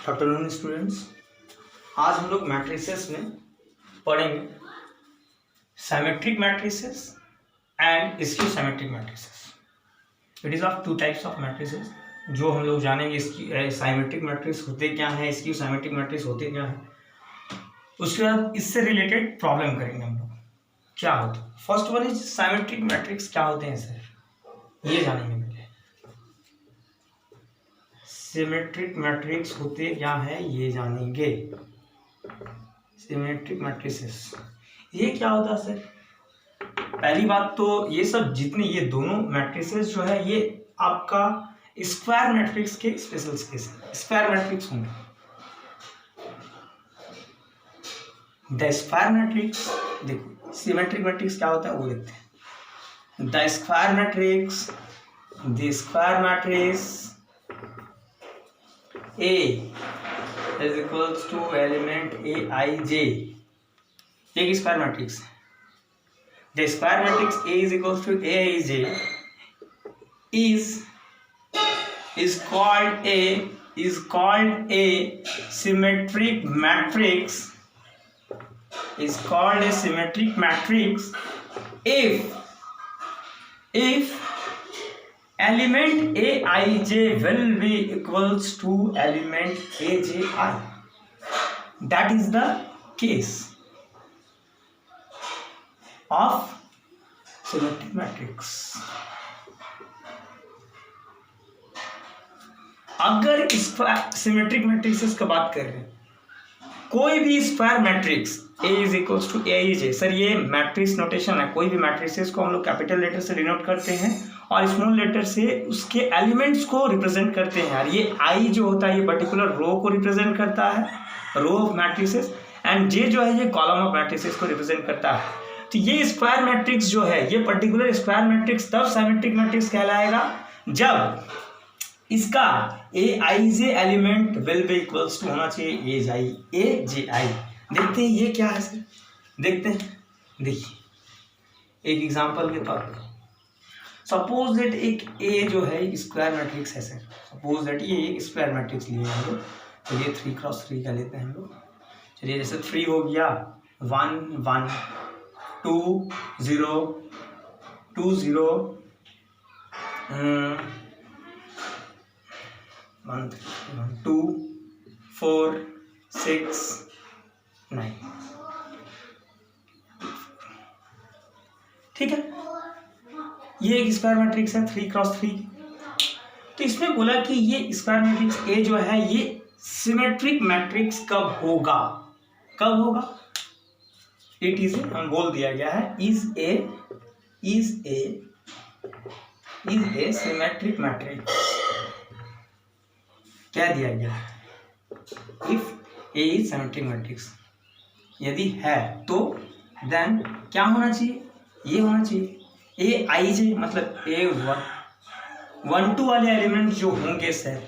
Afternoon students, आज हम लोग मैट्रिसेस में पढ़ेंगे symmetric matrices and skew symmetric matrices. It is of two types of matrices जो हम लोग जानेंगे। इसकी सिमेट्रिक मैट्रिक्स होते क्या है, स्क्यू सिमेट्रिक मैट्रिक्स होते क्या है, उसके बाद इससे रिलेटेड प्रॉब्लम करेंगे हम लोग क्या होता है। First one is symmetric matrix क्या होते हैं सर, ये जानेंगे। सिमेट्रिक मैट्रिक्स होते क्या है ये जानेंगे। सिमेट्रिक मैट्रिसेस ये क्या होता है सर। पहली बात तो ये सब जितने ये दोनों मैट्रिसेस जो है ये आपका स्क्वायर मैट्रिक्स के स्पेशल केस है। स्क्वायर मैट्रिक्स होंगे। द स्क्वायर मैट्रिक्स, देखो सिमेट्रिक मैट्रिक्स क्या होता है वो देखते हैं। The square matrix, the square matrix A is equals to element Aij, एक स्क्वायर मैट्रिक्स है। The square matrix A is equals to Aij is called a symmetric matrix. Is called a symmetric matrix if element Aij will be equals to element Aj. That is the case of symmetric matrix. अगर symmetric matrix का बात कर रहे हैं, कोई भी square matrix A is equals to Aij, sir ये matrix notation है। कोई भी मैट्रिक्स को हम लोग कैपिटल लेटर से डिनोट करते हैं और स्मॉल लेटर से उसके एलिमेंट्स को रिप्रेजेंट करते हैं। और ये आई जो होता है ये पर्टिकुलर रो को रिप्रेजेंट करता है, row of matrices, and J जो है ये कॉलम ऑफ मैट्रिसेस को रिप्रेजेंट करता है। तो ये स्क्वायर मैट्रिक्स जो है ये पर्टिकुलर स्क्वायर मैट्रिक्स तब सिमेट्रिक मैट्रिक्स कहलाएगा जब इसका Aij element will be equals to होना चाहिए Aj। देखते हैं ये क्या है सर, देखते हैं। देखिए एक एग्जांपल के तौर पर सपोज दैट एक ए जो है स्क्वायर मैट्रिक्स है सर। सपोज दैट ये एक स्क्वायर मैट्रिक्स लिए हम लोग, चलिए 3x3 का लेते हैं हम लोग। चलिए जैसे 3 हो गया, 1 1 2 0 2 0 1 2 4 6 9, ठीक है। ये एक स्क्वायर मैट्रिक्स है 3x3। तो इसमें बोला कि ये स्क्वायर मैट्रिक्स ए जो है ये सिमेट्रिक मैट्रिक्स कब होगा, कब होगा। इट इज हम बोल दिया गया है इज ए सिमेट्रिक मैट्रिक्स क्या दिया गया है। If A is symmetric matrix, यदि है तो देन क्या होना चाहिए, ये होना चाहिए Aij, मतलब A1 वाले एलिमेंट जो होंगे सर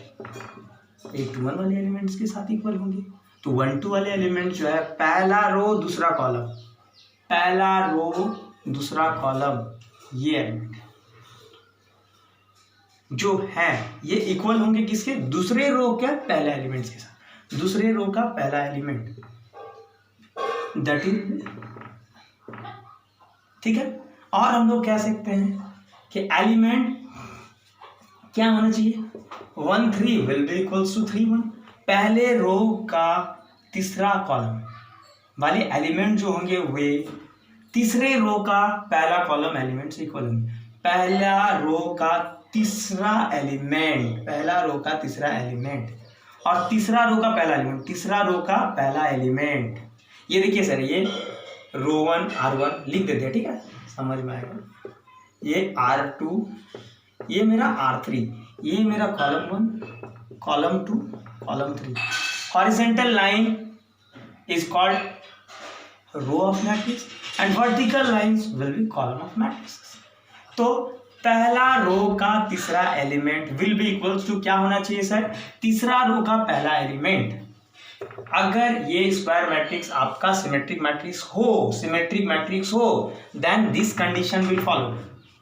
A21 वाले एलिमेंट्स के साथ इक्वल होंगे। तो 1 2 वाले एलिमेंट जो है पहला रो दूसरा कॉलम, पहला रो दूसरा कॉलम, ये एलिमेंट जो है ये इक्वल होंगे किसके, दूसरे रो के पहला एलिमेंट्स के साथ। दूसरे रो का पहला एलिमेंट दैट इज, ठीक है। और हम लोग कह सकते हैं कि एलिमेंट क्या होना चाहिए, 1 3 विल बी इक्वल्स टू 3 1। पहले रो का तीसरा कॉलम वाले एलिमेंट जो होंगे वे तीसरे रो का पहला कॉलम एलिमेंट से इक्वल होंगे। पहला रो का तीसरा एलिमेंट, पहला रो का तीसरा एलिमेंट और तीसरा रो का पहला एलिमेंट, तीसरा रो का पहला एलिमेंट। ये देखिए सर ये रो 1 R1 लिख देते हैं, ठीक है, समझ में आएगा। ये R2, ये मेरा R3, ये मेरा column 1 column 2 column 3। Horizontal line is called row of matrix and vertical lines will be column of matrix. तो पहला रो का तीसरा element will be equals to क्या होना चाहिए सर, तीसरा रो का पहला एलिमेंट। अगर ये स्क्वायर मैट्रिक्स आपका सिमेट्रिक मैट्रिक्स हो, सिमेट्रिक मैट्रिक्स हो, then this condition will follow.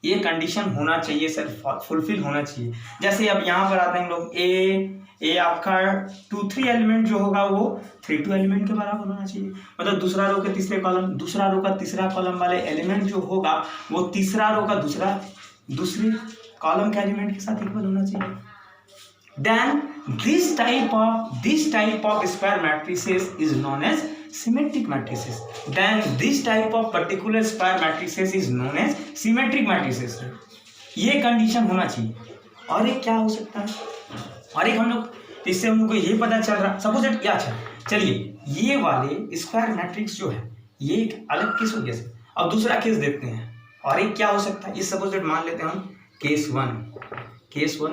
ये कंडीशन होना चाहिए सर, फुलफिल होना चाहिए। जैसे अब यहाँ पर आते हैं हम लोग, ए आपका 2 3 एलिमेंट जो होगा वो 3 2 एलिमेंट के बराबर होना चाहिए। मतलब दूसरा रो के तीसरे कॉलम, दूसरा रो का तीसरा कॉलम वाले एलिमेंट जो होगा वो तीसरा रो का दूसरे कॉलम के एलिमेंट के साथ इक्वल होना चाहिए। Then this type of square matrices is known as symmetric matrices. Then this type of particular square matrices is known as symmetric matrices. ये कंडीशन होना चाहिए। और एक क्या हो सकता है, और एक हम लोग इससे हम लोग को ये पता चल रहा, सपोज दैट, अच्छा चलिए ये वाले स्क्वायर मैट्रिक्स जो है ये एक अलग केस हो गया सर। अब दूसरा केस देखते हैं, और एक क्या हो सकता है, ये सपोज दैट मान लेते हैं हम केस वन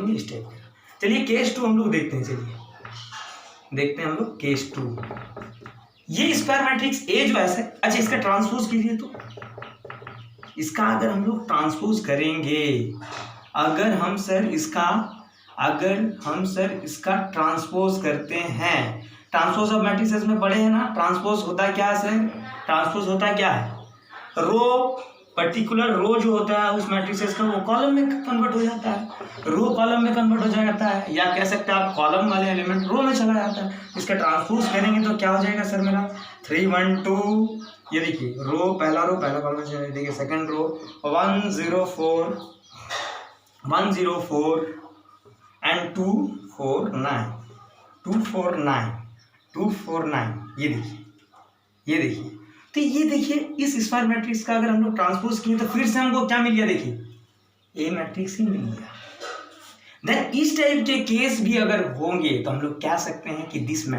में इस टाइप का। चलिए केस 2 हम लोग देखते हैं, चलिए देखते हैं हम लोग केस 2। ये स्क्वायर मैट्रिक्स ए जो है, अच्छा इसका ट्रांसपोज कीजिए, तो इसका अगर हम लोग ट्रांसपोज करेंगे, अगर हम सर इसका ट्रांसपोज करते हैं, ट्रांसपोज ऑफ मैट्रिसेस में पढ़े हैं ना, ट्रांसपोज होता है क्या है सर, ट्रांसपोज होता है क्या है, रो पर्टिकुलर रो जो होता है उस मैट्रिसेस का वो कॉलम में कन्वर्ट हो जाता है, रो कॉलम में कन्वर्ट हो जाता है, या कह सकते हैं आप कॉलम वाले एलिमेंट रो में चला जाता है। इसका ट्रांसपोज करेंगे तो क्या हो जाएगा सर मेरा 3 1 2, ये देखिए पहला कॉलम चला, देखिए सेकंड रो 1 0 4 एंड 2 4 9, ये देखिए तो ये देखिए इस स्क्वायर मैट्रिक्स का अगर हम लोग ट्रांसपोज किए तो फिर से हमको क्या मिल गया, देखिए ए मैट्रिक्स ही मिल गया। देन इस टाइप के केस भी अगर होंगे तो हम लोग कह सकते हैं कि this A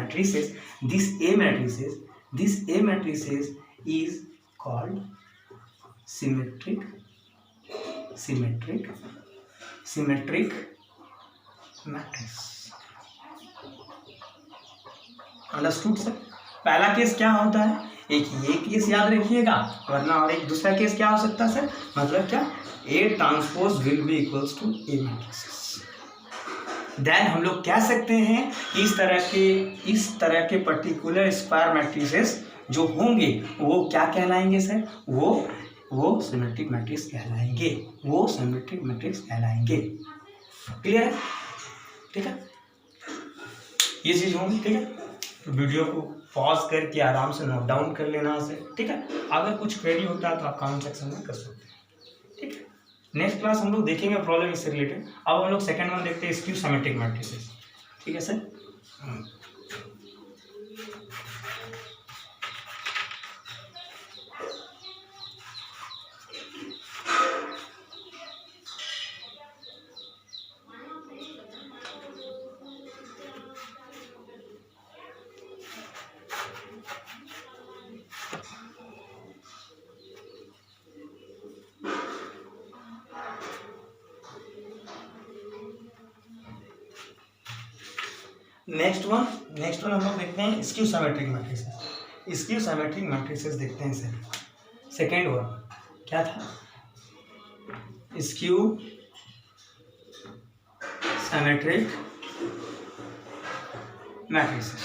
matrices is called symmetric matrix. Understood sir. पहला केस क्या होता है, एक ये केस याद रखिएगा, वरना और एक दूसरा केस क्या हो सकता है सर, मतलब क्या, A transpose will be equals to A matrix. देन हम लोग कह सकते हैं कि इस तरह के पर्टिकुलर स्क्वायर मैट्रिसेस जो होंगे वो क्या कहलाएंगे सर, वो सिमेट्रिक मैट्रिक्स कहलाएंगे, क्लियर है, ठीक है, ये चीज होंगी, ठीक है। तो वीडियो को पॉज करके आराम से नोट डाउन कर लेना से, ठीक है। अगर कुछ क्वेरी होता है तो आप कमेंट सेक्शन में कर सकते हैं, ठीक है। नेक्स्ट क्लास हम लोग देखेंगे प्रॉब्लम इससे रिलेटेड। अब हम लोग सेकंड वन देखते हैं, स्क्यू सिमेट्रिक मैट्रिसेस, ठीक है सर। नेक्स्ट वन हम लोग देखते हैं स्क्यू सिमेट्रिक मैट्रिसेस देखते हैं सर। सेकेंड वन क्या था, स्क्यू सिमेट्रिक मैट्रिसेस।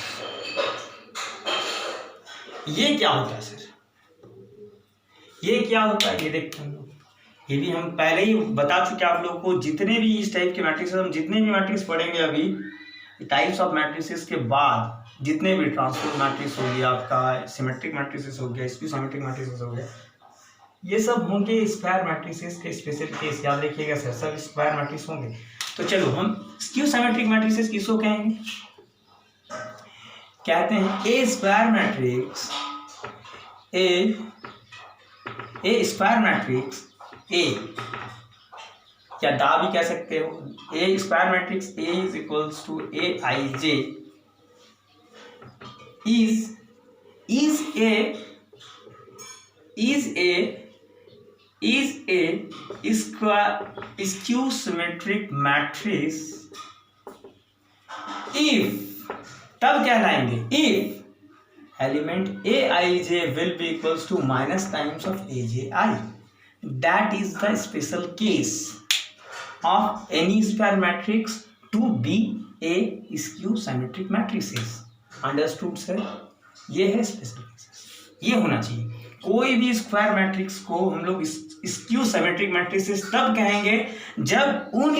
ये क्या होता है सर, ये देखते हैं हम लोग। ये भी हम पहले ही बता चुके आप लोग को, जितने भी इस टाइप के मैट्रिक्स, हम जितने भी मैट्रिक्स पढ़ेंगे अभी टाइप्स ऑफ मैट्रिसेस के बाद, जितने भी ट्रांसपोज मैट्रिक्स हो गया आपका, सिमेट्रिक मैट्रिसेस हो गया, स्क्यू सिमेट्रिक मैट्रिसेस हो गया, ये सब होंगे स्क्वायर मैट्रिसेस के स्पेशल केस, याद रखिएगा सर, सब स्क्वायर मैट्रिक्स होंगे। तो चलो हम स्क्यू सिमेट्रिक मैट्रिसेस किसको कहेंगे, कहते हैं A square matrix, A square matrix A, या दा भी कह सकते हो, A square matrix A is equals to A I J is a skew symmetric matrix if, तब कहलाएंगे if element aij will be equals to minus times of aji. That is the special case of any square matrix to be a skew symmetric matrices. Understood sir? ये है special cases, ये होना चाहिए। कोई भी square matrix को हम लोग स्क्यू सिमेट्रिक मैट्रिसेस तब कहेंगे जब उस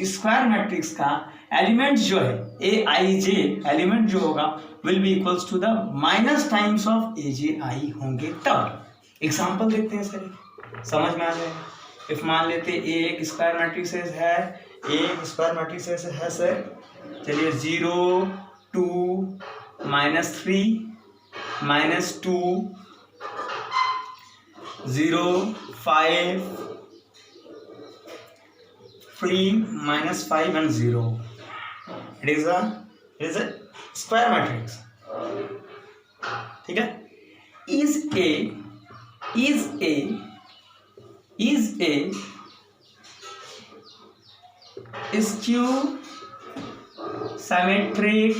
स्क्वायर मैट्रिक्स का एलिमेंट जो है ए आई जे एलिमेंट जो होगा will be equals to the minus times of A J I होंगे तब। एग्जाम्पल देखते हैं सर, समझ में आ जाएगा। इफ मान लेते ए एक स्क्वायर मैट्रिसेस है, सर, चलिए 0 2 -3 -2 0 5 3 -5 and 0. It is a square matrix. ठीक है। is a skew symmetric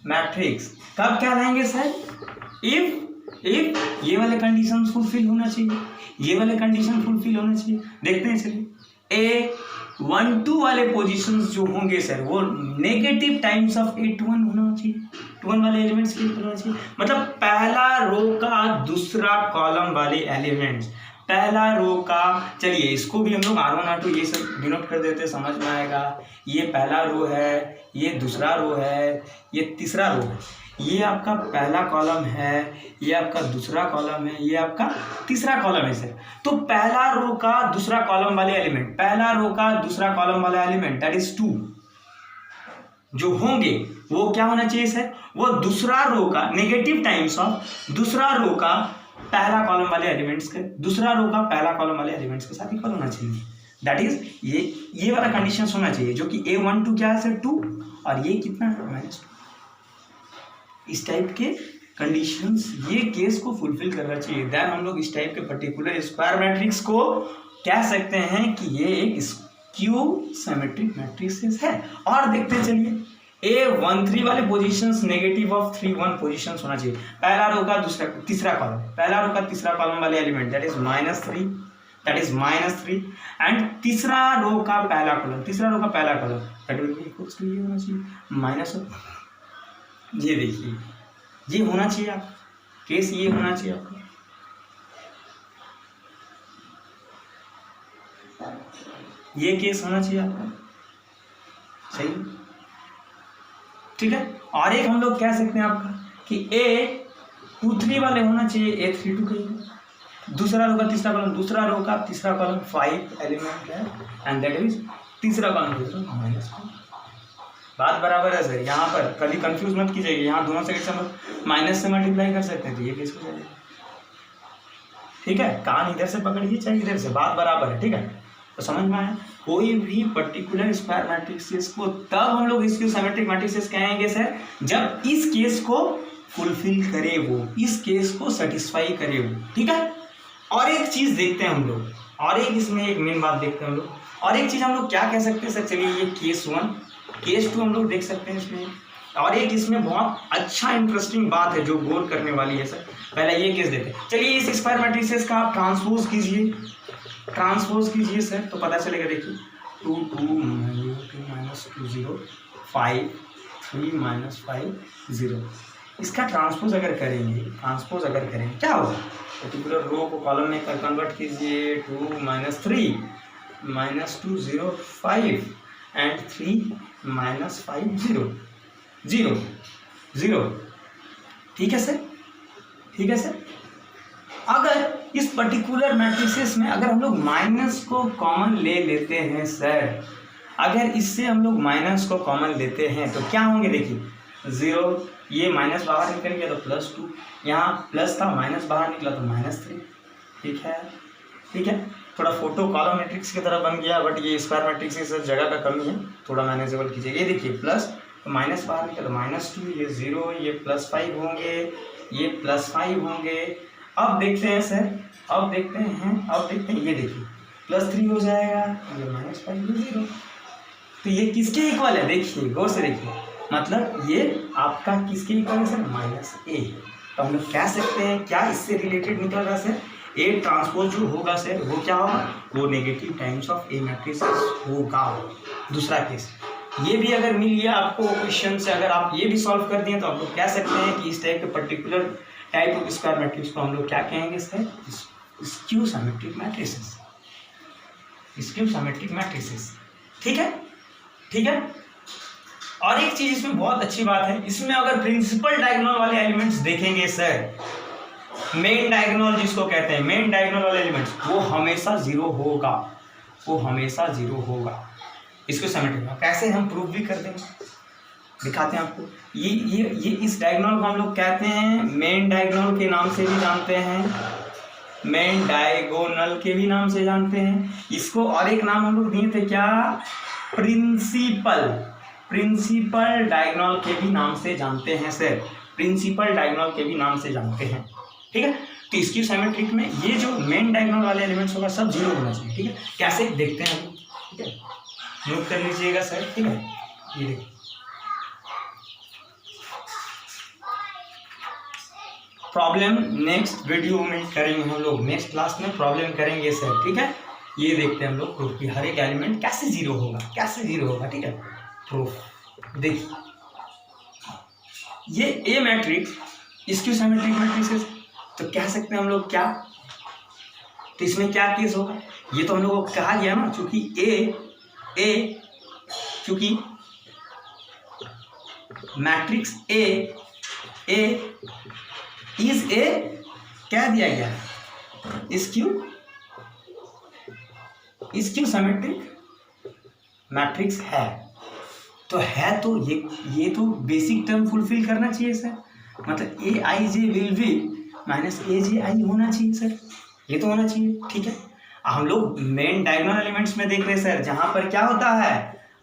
matrix कब कहलाएंगे सर? इफ ये वाले कंडीशन फुलफिल होना चाहिए, देखते हैं चलिए। A12 वाले पोजीशंस जो होंगे सर वो नेगेटिव टाइम्स ऑफ A21 होना चाहिए, 21 वाले एलिमेंट्स के होना चाहिए। मतलब पहला रो का दूसरा कॉलम वाले एलिमेंट्स, पहला रो का, चलिए इसको भी हम लोग R1 R2 ये सब डिनोट कर देते, समझ में आएगा। ये पहला रो है, ये दूसरा रो है, ये तीसरा रो है, ये आपका पहला कॉलम है, ये आपका दूसरा कॉलम है, ये आपका तीसरा कॉलम है सर। तो पहला रो का दूसरा कॉलम वाले एलिमेंट दैट इज 2 जो होंगे वो क्या होना चाहिए सर? वो दूसरा रो का नेगेटिव टाइम्स ऑफ दूसरा रो का पहला कॉलम वाले एलिमेंट्स के साथ इक्वल होना चाहिए। दैट इज ये वाला कंडीशन होना चाहिए जो कि A12 क्या है सर? 2 और ये कितना है? -2। इस टाइप के कंडीशंस, ये केस को फुलफिल करना चाहिए। देन हम लोग इस टाइप के पर्टिकुलर स्क्वायर मैट्रिक्स को कह सकते हैं कि ये एक स्क्यू सिमेट्रिक मैट्रिक्स है। और देखते चलिए A13 वाले पोजीशंस नेगेटिव ऑफ 3 1 पोजीशंस होना चाहिए। पहला रो का तीसरा कॉलम वाले एलिमेंट दैट इज -3 एंड तीसरा रो का पहला column that will be equals to ये होना चाहिए माइनस। ये देखिए ये होना चाहिए आपका केस, ये होना चाहिए आपका। ये केस होना चाहिए आपका, सही, ठीक है। और एक हम लोग कह सकते हैं आपका कि A23 वाले होना चाहिए A32 के, दूसरा रो का तीसरा कॉलम 5 एलिमेंट है एंड दैट इज तीसरा कॉलम -1। बात बराबर है सर। यहाँ पर कभी कंफ्यूज मत कीजिएगा, यहाँ दोनों साइड से हम माइनस से मल्टीप्लाई कर सकते हैं, तो ये केस हो जाएगा, ठीक है। कान इधर से पकड़िए चाहे इधर से, बात बराबर है, ठीक है। तो समझ में आया। कोई भी पर्टिकुलर स्क्वायर मैट्रिक्स को तब हम लोग स्क्यू सिमेट्रिक मैट्रिक्स कहेंगे सर जब इस केस को फुलफिल करे वो, इस केस को सेटिस्फाई करे वो, ठीक है। और एक चीज देखते हैं हम लोग, और एक इसमें एक मेन बात देखते हैं हम लोग, और एक चीज हम लोग क्या कह सकते हैं सर? चलिए ये केस 1 केस 2 हम लोग देख सकते हैं इसमें। और एक इसमें बहुत अच्छा इंटरेस्टिंग बात है जो गौर करने वाली है सर। पहले ये केस देते हैं, चलिए इस स्क्वायर मैट्रिसेस का आप ट्रांसपोज कीजिए सर, तो पता चलेगा। देखिए 2 2 -2 0 5 3 -5 0। इसका ट्रांसपोज अगर करेंगे क्या होगा? पर्टिकुलर रो को कॉलम में कन्वर्ट कीजिए। 2 -3 -2 0 5 एंड 3 -5 0 0 0, ठीक है सर। अगर इस पर्टिकुलर मैट्रिसेस में अगर हम लोग माइनस को कॉमन ले लेते हैं सर, अगर इससे हम लोग माइनस को कॉमन लेते हैं तो क्या होंगे? देखिए 0, ये माइनस बाहर निकल गया तो +2, यहाँ प्लस था माइनस बाहर निकला तो -3, ठीक है। थोड़ा फोटो कॉलम मैट्रिक्स की तरह बन गया, बट ये स्क्वायर मैट्रिक्स की जगह का कमी है, थोड़ा मैनेजेबल कीजिए। ये देखिए प्लस तो माइनस बाहर निकला तो -2, ये 0, ये +5 होंगे, ये +5 होंगे। अब देखते हैं सर, ये देखिए +3 हो जाएगा, ये -5, ये 0। तो ये किसके इक्वल है? देखिए गौर से देखिए, मतलब ये आपका किसके इक्वल है सर? -a। तो हम लोग कह सकते हैं क्या इससे रिलेटेड निकल रहा सर? A ट्रांसपोज जो होगा सर वो क्या होगा? वो negative times of A matrix होगा। दूसरा केस ये भी अगर मिल गया आपको क्वेश्चन से, अगर आप ये भी सॉल्व कर दिए तो आप लोग कह सकते हैं कि इस टाइप के particular type of square matrix को हम लोग क्या कहेंगे sir, skew symmetric matrices, skew symmetric matrices. ठीक है, ठीक है। और एक चीज इसमें बहुत अच्छी बात है, इसमें अगर प्रिंसिपल डायगोनल वाले एलिमेंट्स देखेंगे सर, मेन डायगोनल जिसको कहते हैं, मेन डायगोनल वाले एलिमेंट्स, वो हमेशा जीरो होगा, वो हमेशा जीरो होगा। इसको सिमेट्रिक कैसे हम प्रूव भी कर देंगे, दिखाते हैं आपको। ये इस डायगोनल को हम लोग कहते हैं, मेन डायगोनल के नाम से भी जानते हैं, मेन डायगोनल के भी नाम से जानते हैं इसको। और एक नाम हम लोग दिए थे क्या, प्रिंसिपल, प्रिंसिपल डायगोनल के भी नाम से जानते हैं सर, प्रिंसिपल डायगोनल के भी नाम से जानते हैं। ठीक है, तो इसकी सिमेट्रिक में ये जो मेन डायगोनल वाले एलिमेंट्स होगा सब जीरो होना चाहिए। ठीक है, कैसे देखते हैं हम, ठीक है, नोट कर लीजिएगा सर। ठीक है, ये देखिए प्रॉब्लम नेक्स्ट वीडियो में करेंगे हम लोग, नेक्स्ट क्लास में प्रॉब्लम करेंगे सर। ठीक है, ये देखते हैं हम लोग प्रूफ कि हर एक एलिमेंट कैसे जीरो होगा, कैसे जीरो होगा। ठीक है, प्रूफ देखिए, ये ए मैट्रिक्स स्क्यू सिमेट्रिक मैट्रिक्स है, तो कह सकते हैं हम लोग क्या, तो इसमें क्या केस होगा, ये तो हम लोगों को कहा गया ना, चूंकि मैट्रिक्स ए इज ए क्या दिया गया है, स्क्यू सिमेट्रिक मैट्रिक्स है, तो है तो ये तो बेसिक टर्म फुलफिल करना चाहिए सर, मतलब ए I J will be minus A J आई होना चाहिए सर, ये तो होना चाहिए। ठीक है, हम लोग मेन डायगोनल एलिमेंट्स में देख रहे हैं सर, जहां पर क्या होता है,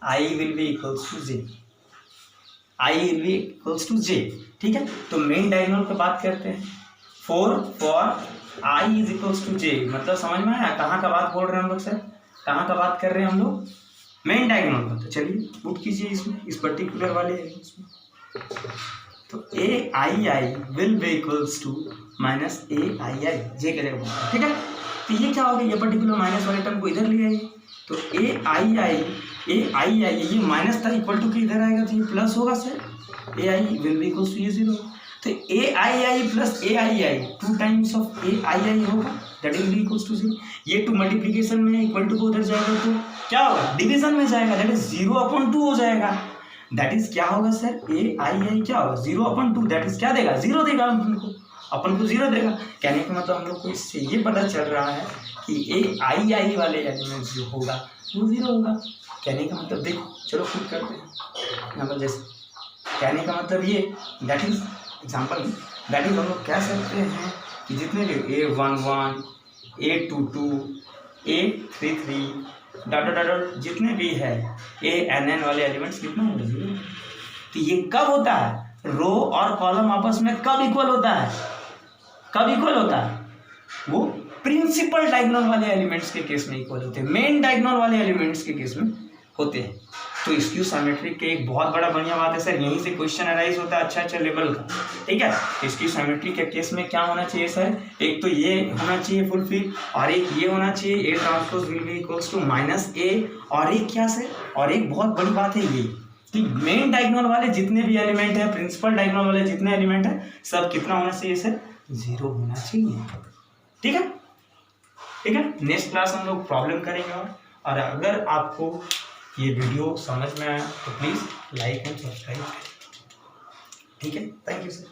I will be equals to J, I will be equals to J. ठीक है, तो मेन डायगोनल की बात करते हैं, for I is equals to J, मतलब समझ में आया कहाँ का बात बोल रहे हैं हम लोग सर, कहाँ का बात कर रहे हैं हम लोग, मेन डायगोनल का। तो चलिए पुट कीजिए इसमें, इस पर्टिकुलर वाले इसमें, तो A I I will be equals to minus A I I J के जगह। ठीक है, तो ये क्या हो गया, ये पर्टिकुलर माइनस वाले टर्म को इधर ले आइए, तो ए आई आई ये माइनस था, इक्वल टू के इधर आएगा तो ये प्लस होगा sir, A I will be equals to ये जीरो, तो A I plus A I two times of A I होगा, that will be equals to zero. ये टू मल्टीप्लिकेशन में इक्वल टू को उधर जाएगा तो क्या होगा, डिवीजन में जाएगा, दैट इज 0/2 हो जाएगा, दैट इज क्या होगा सर, ए आई क्या होगा 0/2, दैट इज क्या देगा, जीरो देगा, अपन को जीरो देगा। कहने का मतलब हम लोग को इससे ये पता चल रहा है कि ए आई वाले एलिमेंट जो होगा वो जीरो होगा। कहने का मतलब देखो, चलो खुद करते हैं यहाँ पर, जैसे कहने का मतलब ये, that is example, that is हम लोग कह सकते हैं कि जितने भी A11 A22 A33 डॉट जितने भी है ANN वाले एलिमेंट्स कितना होगा, जीरो। तो ये कब होता है, रो और कॉलम आपस में कब इक्वल होता है, कब इक्वल होता है, वो प्रिंसिपल डायगोनल वाले एलिमेंट्स के केस में इक्वल होते हैं, मेन डायगोनल वाले एलिमेंट्स के केस में होते हैं। तो स्क्यू सिमेट्रिक के एक बहुत बड़ा बढ़िया बात है सर, यहीं से क्वेश्चन अराइज होता है अच्छा लेवल का। ठीक है, स्क्यू सिमेट्रिक के केस में क्या होना चाहिए सर, एक तो ये होना चाहिए फुलफिल, और एक ये होना चाहिए A transpose will be equals to minus A, और एक क्या सर, और एक बहुत बड़ी बात है ये कि मेन डायगोनल वाले जितने भी एलिमेंट है, प्रिंसिपल डायगोनल वाले जितने एलिमेंट है, सब कितना होना चाहिए सर, जीरो होना चाहिए। ठीक है, ठीक है, नेक्स्ट क्लास हम लोग प्रॉब्लम करेंगे। और अगर आपको ये वीडियो समझ में आया तो प्लीज़ लाइक एंड सब्सक्राइब। ठीक है, थैंक यू सर।